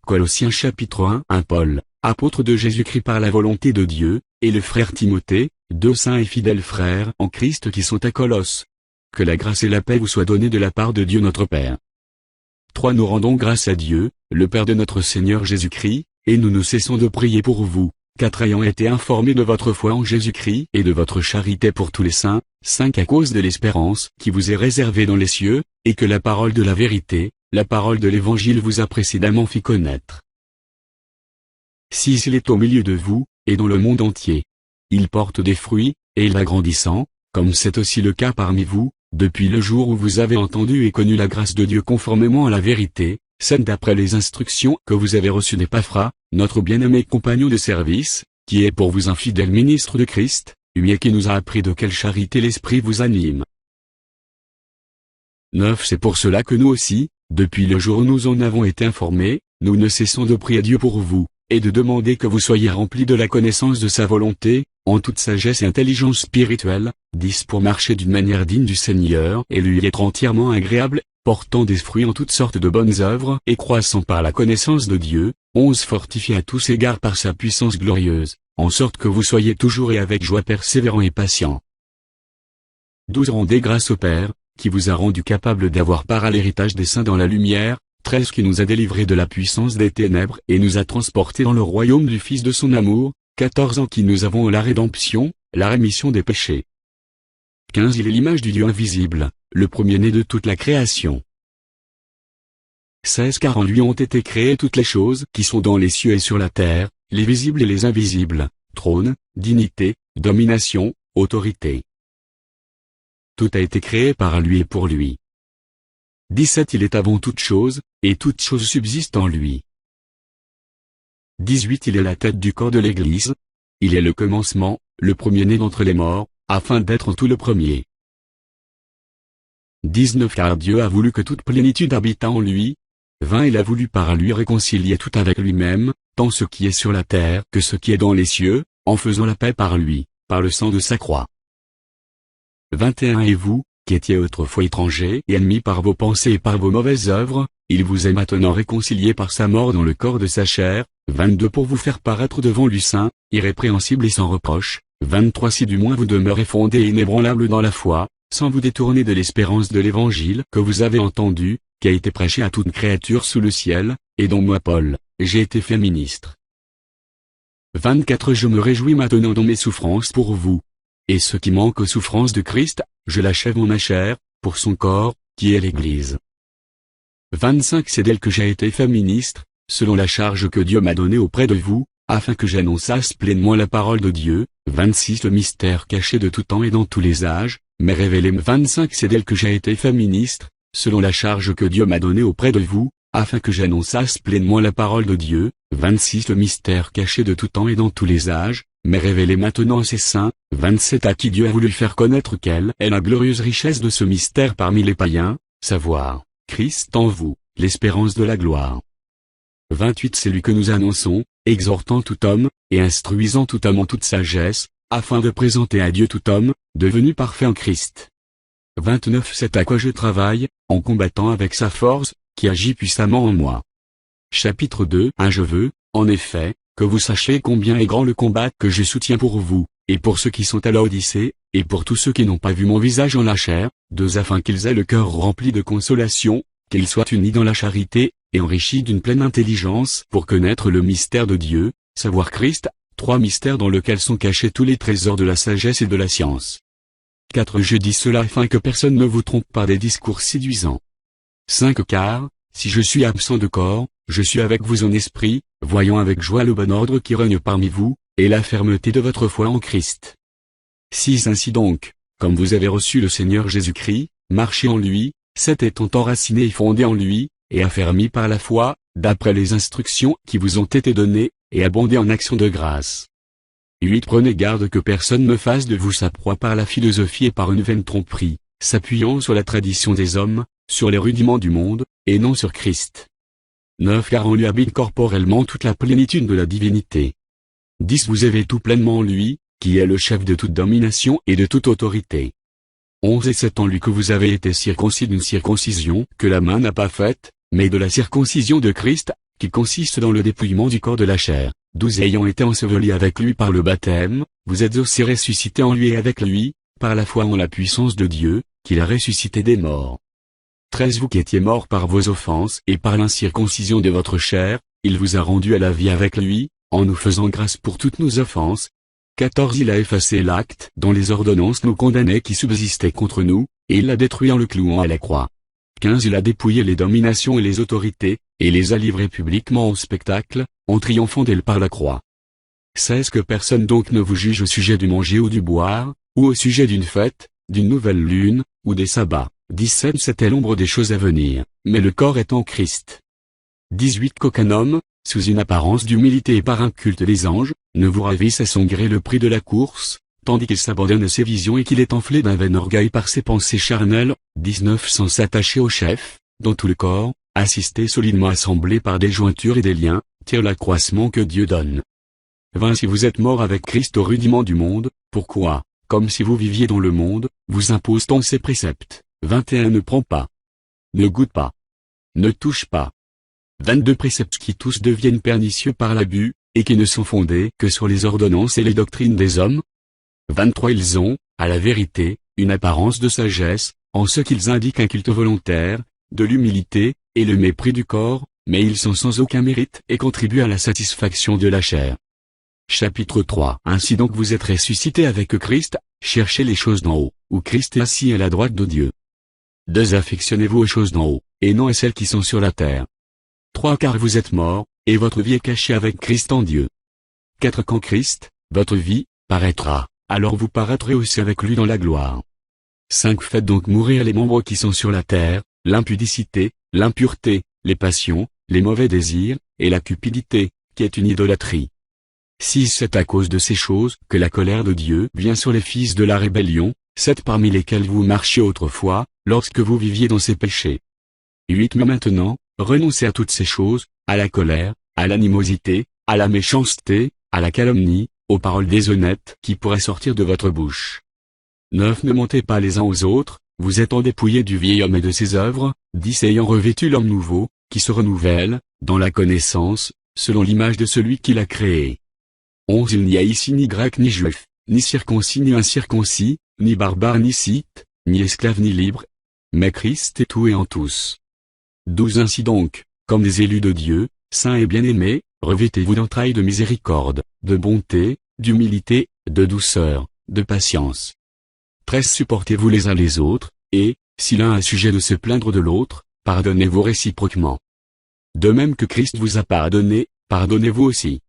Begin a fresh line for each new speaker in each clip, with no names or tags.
Colossiens chapitre 1. Paul, apôtre de Jésus-Christ par la volonté de Dieu, et le frère Timothée, deux saints et fidèles frères en Christ qui sont à Colosse. Que la grâce et la paix vous soient données de la part de Dieu notre Père. 3. Nous rendons grâce à Dieu, le Père de notre Seigneur Jésus-Christ, et nous ne cessons de prier pour vous. 4. Ayant été informés de votre foi en Jésus-Christ et de votre charité pour tous les saints. 5. À cause de l'espérance qui vous est réservée dans les cieux, et que la parole de la vérité, la parole de l'Évangile vous a précédemment fait connaître. 6. Il est au milieu de vous, et dans le monde entier. Il porte des fruits, et il va grandissant, comme c'est aussi le cas parmi vous, depuis le jour où vous avez entendu et connu la grâce de Dieu conformément à la vérité, celle d'après les instructions que vous avez reçues d'Épaphras, notre bien-aimé compagnon de service, qui est pour vous un fidèle ministre de Christ, lui qui nous a appris de quelle charité l'Esprit vous anime. 9. C'est pour cela que nous aussi, depuis le jour où nous en avons été informés, nous ne cessons de prier Dieu pour vous, et de demander que vous soyez remplis de la connaissance de sa volonté, en toute sagesse et intelligence spirituelle, 10. Pour marcher d'une manière digne du Seigneur et lui être entièrement agréable, portant des fruits en toutes sortes de bonnes œuvres et croissant par la connaissance de Dieu, 11. Fortifié à tous égards par sa puissance glorieuse, en sorte que vous soyez toujours et avec joie persévérants et patients. 12. Rendez grâce au Père, qui vous a rendu capable d'avoir part à l'héritage des saints dans la lumière. 13. Qui nous a délivrés de la puissance des ténèbres et nous a transportés dans le royaume du Fils de son amour. 14. En qui nous avons la rédemption, la rémission des péchés. 15. Il est l'image du Dieu invisible, le premier-né de toute la création. 16. Car en lui ont été créées toutes les choses qui sont dans les cieux et sur la terre, les visibles et les invisibles, trône, dignité, domination, autorité. Tout a été créé par lui et pour lui. 17. Il est avant toute chose, et toute chose subsiste en lui. 18. Il est la tête du corps de l'Église. Il est le commencement, le premier-né d'entre les morts, afin d'être tout le premier. 19. Car Dieu a voulu que toute plénitude habitât en lui. 20. Il a voulu par lui réconcilier tout avec lui-même, tant ce qui est sur la terre que ce qui est dans les cieux, en faisant la paix par lui, par le sang de sa croix. 21. Et vous, qui étiez autrefois étrangers et ennemis par vos pensées et par vos mauvaises œuvres, il vous est maintenant réconcilié par sa mort dans le corps de sa chair. 22. Pour vous faire paraître devant lui saint, irrépréhensible et sans reproche. 23. Si du moins vous demeurez fondés et inébranlables dans la foi, sans vous détourner de l'espérance de l'Évangile que vous avez entendu, qui a été prêché à toute créature sous le ciel, et dont moi Paul, j'ai été fait ministre. 24. Je me réjouis maintenant dans mes souffrances pour vous. Et ce qui manque aux souffrances de Christ, je l'achève en ma chair, pour son corps, qui est l'Église. 25. C'est d'elle que j'ai été fait ministre, selon la charge que Dieu m'a donnée auprès de vous, afin que j'annonçasse pleinement la parole de Dieu. 26. Le mystère caché de tout temps et dans tous les âges, mais révélé. 25. C'est d'elle que j'ai été fait ministre, selon la charge que Dieu m'a donnée auprès de vous, afin que j'annonçasse pleinement la parole de Dieu. 26. Le mystère caché de tout temps et dans tous les âges, mais révélé maintenant à ses saints. 27. À qui Dieu a voulu faire connaître quelle est la glorieuse richesse de ce mystère parmi les païens, savoir, Christ en vous, l'espérance de la gloire. 28. C'est lui que nous annonçons, exhortant tout homme, et instruisant tout homme en toute sagesse, afin de présenter à Dieu tout homme, devenu parfait en Christ. 29. C'est à quoi je travaille, en combattant avec sa force, qui agit puissamment en moi. Chapitre 2. Je veux, en effet, que vous sachiez combien est grand le combat que je soutiens pour vous, et pour ceux qui sont à l'Odyssée, et pour tous ceux qui n'ont pas vu mon visage en la chair, afin qu'ils aient le cœur rempli de consolation, qu'ils soient unis dans la charité, et enrichis d'une pleine intelligence pour connaître le mystère de Dieu, savoir Christ. 3. Mystères dans lequel sont cachés tous les trésors de la sagesse et de la science. 4. Je dis cela afin que personne ne vous trompe par des discours séduisants. 5. Car, si je suis absent de corps, je suis avec vous en esprit, voyant avec joie le bon ordre qui règne parmi vous, et la fermeté de votre foi en Christ. 6. Ainsi donc, comme vous avez reçu le Seigneur Jésus-Christ, marchez en lui, étant enraciné et fondé en lui, et affermi par la foi, d'après les instructions qui vous ont été données, et abondez en actions de grâce. 8. Prenez garde que personne ne fasse de vous sa proie par la philosophie et par une vaine tromperie, s'appuyant sur la tradition des hommes, sur les rudiments du monde, et non sur Christ. 9. Car en lui habite corporellement toute la plénitude de la divinité. 10. Vous avez tout pleinement en lui, qui est le chef de toute domination et de toute autorité. 11. Et c'est en lui que vous avez été circoncis d'une circoncision que la main n'a pas faite, mais de la circoncision de Christ, qui consiste dans le dépouillement du corps de la chair. 12 Ayant été ensevelis avec lui par le baptême, vous êtes aussi ressuscités en lui et avec lui, par la foi en la puissance de Dieu, qu'il a ressuscité des morts. 13 Vous qui étiez morts par vos offenses et par l'incirconcision de votre chair, il vous a rendus à la vie avec lui, en nous faisant grâce pour toutes nos offenses. 14 Il a effacé l'acte dont les ordonnances nous condamnaient qui subsistaient contre nous, et il l'a détruit en le clouant à la croix. 15 Il a dépouillé les dominations et les autorités, et les a livrés publiquement au spectacle, en triomphant d'elles par la croix. 16 Que personne donc ne vous juge au sujet du manger ou du boire, ou au sujet d'une fête, d'une nouvelle lune, ou des sabbats. 17 C'était l'ombre des choses à venir, mais le corps est en Christ. 18 Qu'aucun homme, sous une apparence d'humilité et par un culte des anges, ne vous ravisse à son gré le prix de la course, tandis qu'il s'abandonne à ses visions et qu'il est enflé d'un vain orgueil par ses pensées charnelles. 19 Sans s'attacher au chef, dont tout le corps, assisté solidement assemblé par des jointures et des liens, tire l'accroissement que Dieu donne. 20 Si vous êtes mort avec Christ au rudiment du monde, pourquoi, comme si vous viviez dans le monde, vous impose-t-on ses préceptes? 21 Ne prends pas. Ne goûte pas. Ne touche pas. 22 Préceptes qui tous deviennent pernicieux par l'abus, et qui ne sont fondés que sur les ordonnances et les doctrines des hommes. 23 Ils ont, à la vérité, une apparence de sagesse, en ce qu'ils indiquent un culte volontaire, de l'humilité, et le mépris du corps, mais ils sont sans aucun mérite et contribuent à la satisfaction de la chair. Chapitre 3 Ainsi donc vous êtes ressuscités avec Christ, cherchez les choses d'en haut, où Christ est assis à la droite de Dieu. 2 Affectionnez-vous aux choses d'en haut, et non à celles qui sont sur la terre. 3 Car vous êtes morts, et votre vie est cachée avec Christ en Dieu. 4 Quand Christ, votre vie, paraîtra, alors vous paraîtrez aussi avec lui dans la gloire. 5 Faites donc mourir les membres qui sont sur la terre, l'impudicité, l'impureté, les passions, les mauvais désirs, et la cupidité, qui est une idolâtrie. 6 C'est à cause de ces choses que la colère de Dieu vient sur les fils de la rébellion, 7 parmi lesquels vous marchiez autrefois, lorsque vous viviez dans ces péchés. 8 Mais maintenant, renoncez à toutes ces choses, à la colère, à l'animosité, à la méchanceté, à la calomnie, aux paroles déshonnêtes qui pourraient sortir de votre bouche. 9 Ne mentez pas les uns aux autres, vous étant dépouillés du vieil homme et de ses œuvres, 10 Ayant revêtu l'homme nouveau, qui se renouvelle, dans la connaissance, selon l'image de celui qui l'a créé. 11 Il n'y a ici ni grec ni juif, ni circoncis ni incirconcis, ni barbare ni scythe, ni esclave ni libre, mais Christ est tout et en tous. 12 Ainsi donc, comme des élus de Dieu, saints et bien-aimés, revêtez-vous d'entrailles de miséricorde, de bonté, d'humilité, de douceur, de patience. 13 Supportez-vous les uns les autres, et, si l'un a sujet de se plaindre de l'autre, pardonnez-vous réciproquement. De même que Christ vous a pardonné, pardonnez-vous aussi.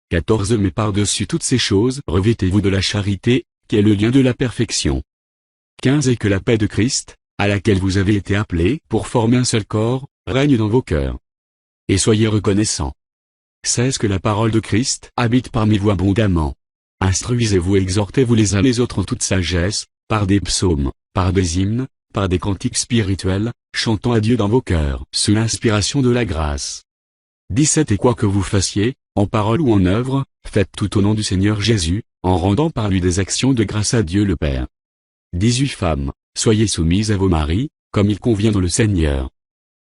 14 Mais par-dessus toutes ces choses, revêtez-vous de la charité, qui est le lien de la perfection. 15 Et que la paix de Christ, à laquelle vous avez été appelés pour former un seul corps, règne dans vos cœurs. Et soyez reconnaissants. 16 Que la parole de Christ habite parmi vous abondamment. Instruisez-vous et exhortez-vous les uns les autres en toute sagesse, par des psaumes, par des hymnes, par des cantiques spirituels, chantant à Dieu dans vos cœurs, sous l'inspiration de la grâce. 17 Et quoi que vous fassiez, en parole ou en œuvre, faites tout au nom du Seigneur Jésus, en rendant par lui des actions de grâce à Dieu le Père. 18 Femmes, soyez soumises à vos maris, comme il convient dans le Seigneur.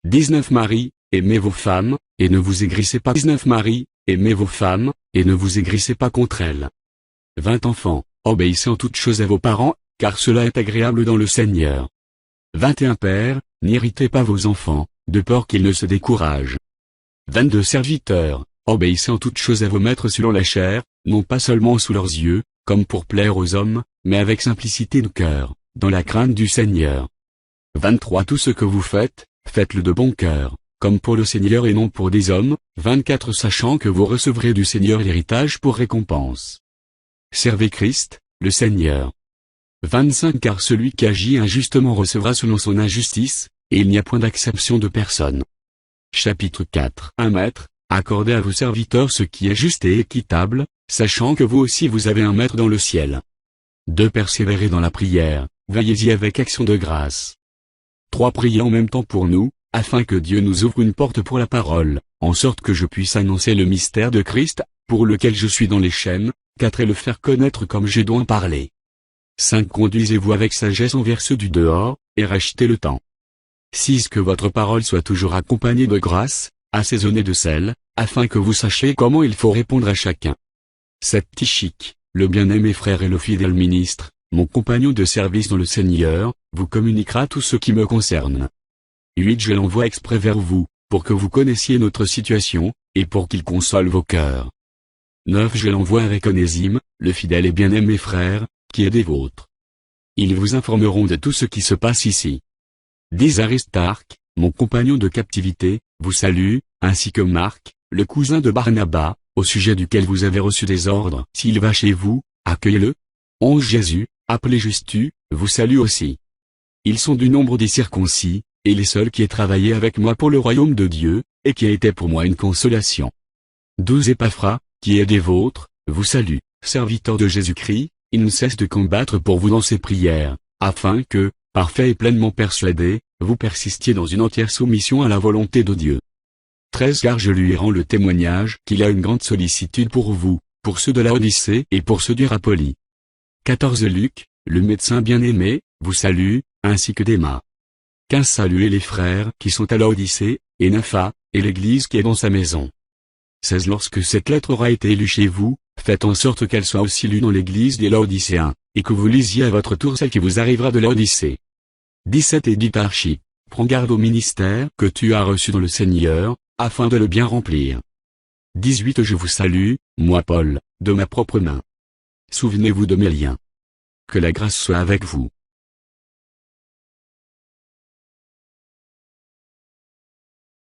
19 Maris, aimez vos femmes, et ne vous aigrissez pas. 19 Maris, aimez vos femmes, et ne vous aigrissez pas contre elles. 20 Enfants, obéissez en toutes choses à vos parents, car cela est agréable dans le Seigneur. 21 Pères, n'irritez pas vos enfants, de peur qu'ils ne se découragent. 22 Serviteurs, obéissez en toutes choses à vos maîtres selon la chair, non pas seulement sous leurs yeux, comme pour plaire aux hommes, mais avec simplicité de cœur, dans la crainte du Seigneur. 23 Tout ce que vous faites, faites-le de bon cœur, comme pour le Seigneur et non pour des hommes. 24 Sachant que vous recevrez du Seigneur l'héritage pour récompense. Servez Christ, le Seigneur. 25 Car celui qui agit injustement recevra selon son injustice, et il n'y a point d'acception de personne. Chapitre 4 Un maître, accordez à vos serviteurs ce qui est juste et équitable, sachant que vous aussi vous avez un maître dans le ciel. 2 Persévérez dans la prière, veillez-y avec action de grâce. 3 Priez en même temps pour nous, afin que Dieu nous ouvre une porte pour la parole, en sorte que je puisse annoncer le mystère de Christ, pour lequel je suis dans les chaînes. 4 Et le faire connaître comme je dois en parler. 5 Conduisez-vous avec sagesse envers ceux du dehors, et rachetez le temps. 6 Que votre parole soit toujours accompagnée de grâce, assaisonné de sel, afin que vous sachiez comment il faut répondre à chacun. 7 Tychik, le bien-aimé frère et le fidèle ministre, mon compagnon de service dans le Seigneur, vous communiquera tout ce qui me concerne. 8 Je l'envoie exprès vers vous, pour que vous connaissiez notre situation, et pour qu'il console vos cœurs. 9 Je l'envoie avec Onésime, le fidèle et bien-aimé frère, qui est des vôtres. Ils vous informeront de tout ce qui se passe ici. 10 Aristarque, mon compagnon de captivité, vous salue, ainsi que Marc, le cousin de Barnabas, au sujet duquel vous avez reçu des ordres. S'il va chez vous, accueillez-le. 11 Jésus, appelé Justus, vous salue aussi. Ils sont du nombre des circoncis, et les seuls qui aient travaillé avec moi pour le royaume de Dieu, et qui a été pour moi une consolation. 12 Épaphras, qui est des vôtres, vous salue, serviteur de Jésus-Christ, il ne cesse de combattre pour vous dans ses prières, afin que, parfait et pleinement persuadé, vous persistiez dans une entière soumission à la volonté de Dieu. 13 Car je lui rends le témoignage qu'il a une grande sollicitude pour vous, pour ceux de la Odyssée et pour ceux d'Hiérapolie. 14 Luc, le médecin bien-aimé, vous salue, ainsi que Déma. 15 Saluez les frères qui sont à la Odyssée, et Nympha, et l'église qui est dans sa maison. 16 Lorsque cette lettre aura été lue chez vous, faites en sorte qu'elle soit aussi lue dans l'église des Laodicéens, et que vous lisiez à votre tour celle qui vous arrivera de Laodicée. 17 Et dit à Archippe, prends garde au ministère que tu as reçu dans le Seigneur, afin de le bien remplir. 18 Je vous salue, moi Paul, de ma propre main. Souvenez-vous de mes liens. Que la grâce soit avec vous.